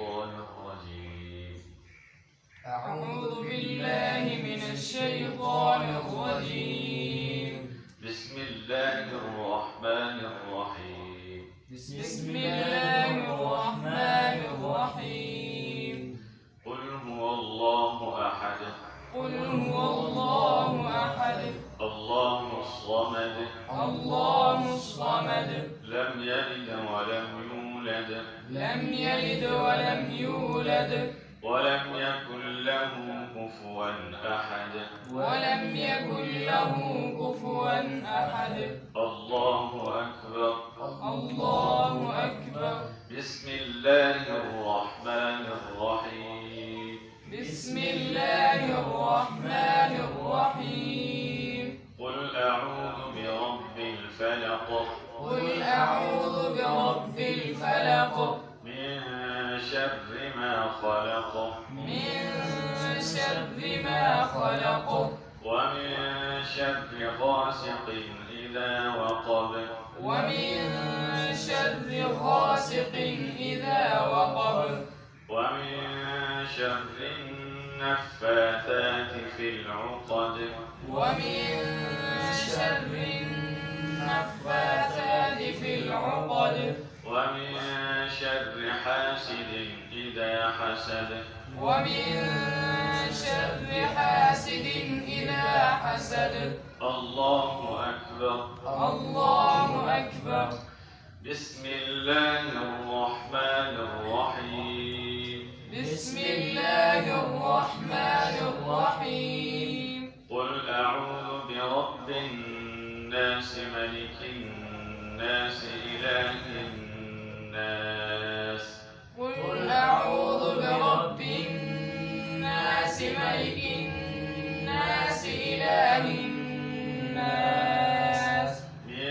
الشيطان الرجيم. أعوذ بالله من الشيطان الرجيم. بسم الله الرحمن الرحيم. بسم الله الرحمن الرحيم. قل هو الله أحد. قل هو الله أحد. الله الصمد. الله الصمد. لم يلد ولم يولد. لم يلد ولم يولد. ولم يكن له كفوا أحد. ولم يكن له كفوا أحد. الله أكبر. الله أكبر. بسم الله الرحمن الرحيم. بسم الله الرحمن الرحيم. قل أعوذ برب الفلق. قل أعوذ برب الفلق. من شر ما خلق. من شر ما خلق. ومن شر غاسق إذا وقب. ومن شر غاسق إذا وقب. ومن شر النفاثات في العقد. ومن شر النفاثات في العقد. ومن شر حاسد إذا حسد. ومن شر حاسد إذا حسد. الله أكبر. الله أكبر. بسم الله الرحمن الرحيم. بسم الله الرحمن الرحيم. قل أعوذ برب الناس ملك الناس إله الناس. قل أعوذ برب الناس ملك الناس إله الناس. من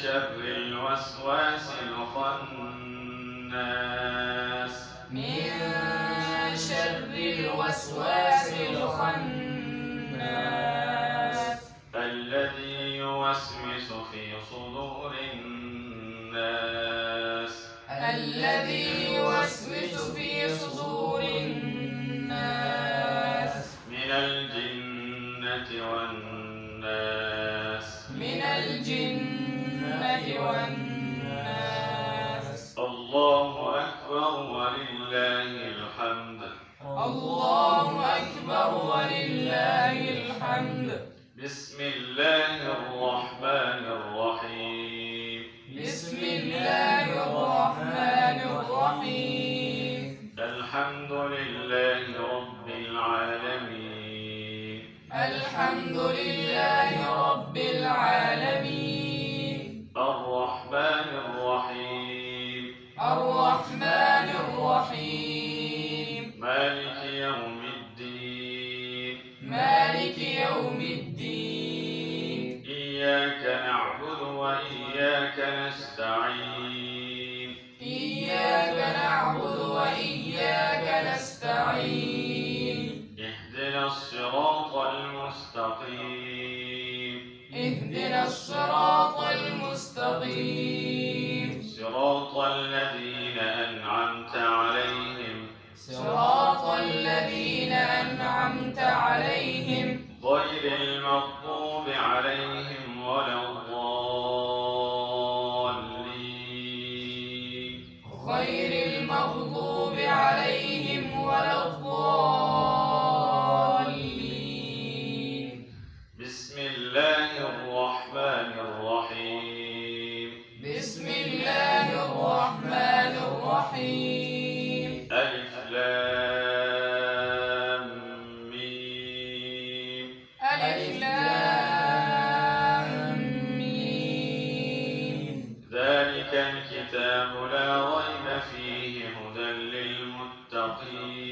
شر الوسواس الخناس. من شر الوسواس الخناس. الذي يوسوس في صدور الناس. الذي يوسوس في صدور الناس. من الجنة والناس. من الجنة والناس. الله أكبر ولله الحمد. الله أكبر ولله الحمد. بسم الله الرحمن الرحيم. بسم الله الرحمن الرحيم. الحمد لله رب العالمين. الحمد لله رب العالمين. الرحمن الرحيم. الرحمن الرحيم. مالك يوم الدين. مالك يوم الدين. إياك نعبد وإياك نستعين. إياك نعبد وإياك نستعين. اهدنا الصراط المستقيم. اهدنا الصراط المستقيم. صراط الذين أنعمت عليهم. صراط الذين أنعمت عليهم. غير المغضوب عليهم ولا الضالين. غير المغضوب عليهم ولا الضالين. بسم الله الرحمن الرحيم. بسم الله الرحمن الرحيم. ألف لام ميم. ألف لام ميم. ذلك الكتاب لا ريب فيه هدى للمتقين.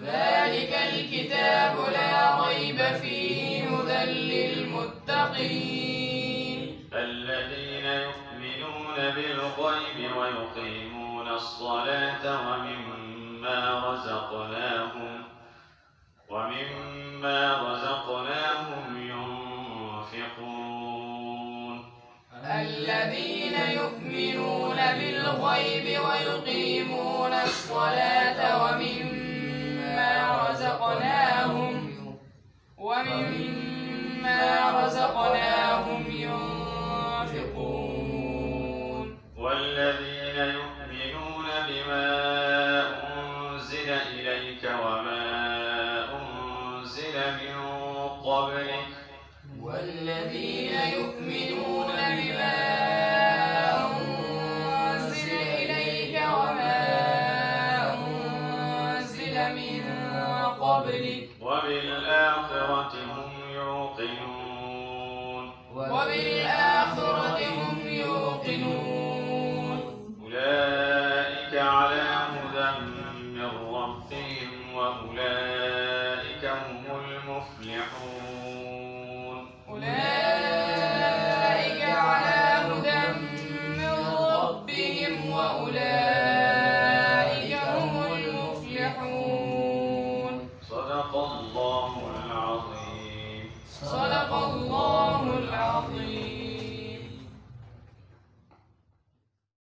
ذلك الكتاب لا ريب فيه هدى للمتقين. الذين يؤمنون بالغيب ويقيمون الصلاة ومما رزقناهم ينفقون. الذين يؤمنون بالغيب ويقيمون الصلاة قبلك وبالآخرة هم يوقنون وبالآخرة هم يوقنون أولئك على هدى من ربهم وأولئك هم المفلحون أولئك على هدى من ربهم وأولئك هم المفلحون صدق الله